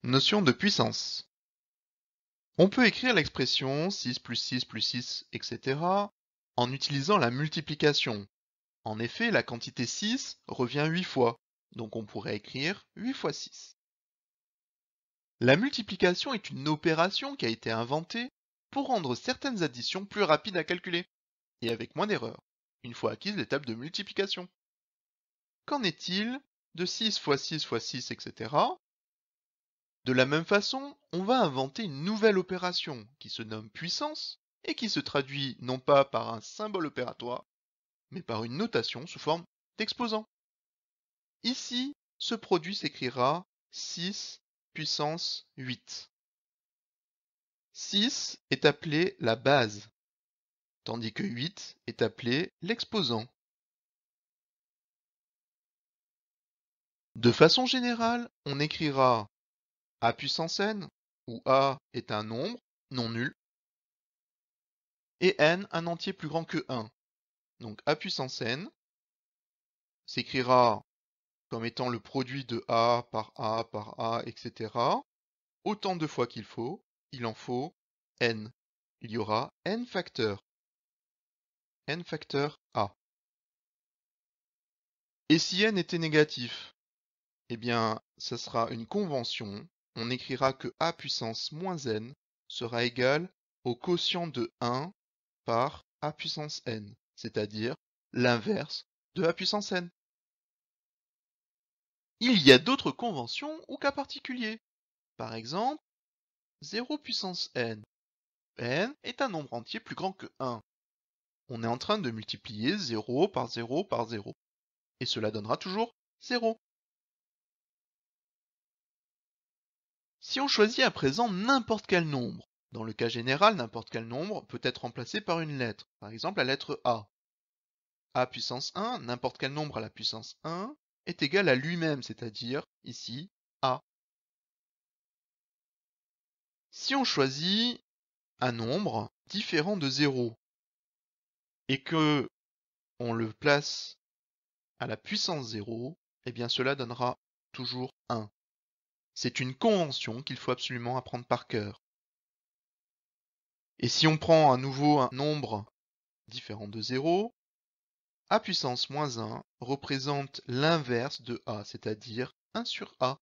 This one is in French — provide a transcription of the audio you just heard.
Notion de puissance. On peut écrire l'expression 6 plus 6, etc. en utilisant la multiplication. En effet, la quantité 6 revient 8 fois, donc on pourrait écrire 8 fois 6. La multiplication est une opération qui a été inventée pour rendre certaines additions plus rapides à calculer, et avec moins d'erreurs, une fois acquise l'étape de multiplication. Qu'en est-il de 6 fois 6 fois 6, etc. De la même façon, on va inventer une nouvelle opération qui se nomme puissance et qui se traduit non pas par un symbole opératoire, mais par une notation sous forme d'exposant. Ici, ce produit s'écrira 6 puissance 8. 6 est appelé la base, tandis que 8 est appelé l'exposant. De façon générale, on écrira a puissance n, où a est un nombre non nul, et n un entier plus grand que 1. Donc a puissance n s'écrira comme étant le produit de a par a par a, etc. Autant de fois qu'il faut, il en faut n. Il y aura n facteurs a. Et si n était négatif, eh bien, ça sera une convention. On écrira que a puissance moins n sera égal au quotient de 1 par a puissance n, c'est-à-dire l'inverse de a puissance n. Il y a d'autres conventions ou cas particuliers. Par exemple, 0 puissance n. n est un nombre entier plus grand que 1. On est en train de multiplier 0 par 0 par 0. Et cela donnera toujours 0. Si on choisit à présent n'importe quel nombre, dans le cas général, n'importe quel nombre peut être remplacé par une lettre, par exemple la lettre A. A puissance 1, n'importe quel nombre à la puissance 1, est égal à lui-même, c'est-à-dire, ici, A. Si on choisit un nombre différent de 0, et que on le place à la puissance 0, eh bien cela donnera toujours 1. C'est une convention qu'il faut absolument apprendre par cœur. Et si on prend à nouveau un nombre différent de 0, a puissance moins 1 représente l'inverse de a, c'est-à-dire 1 sur a.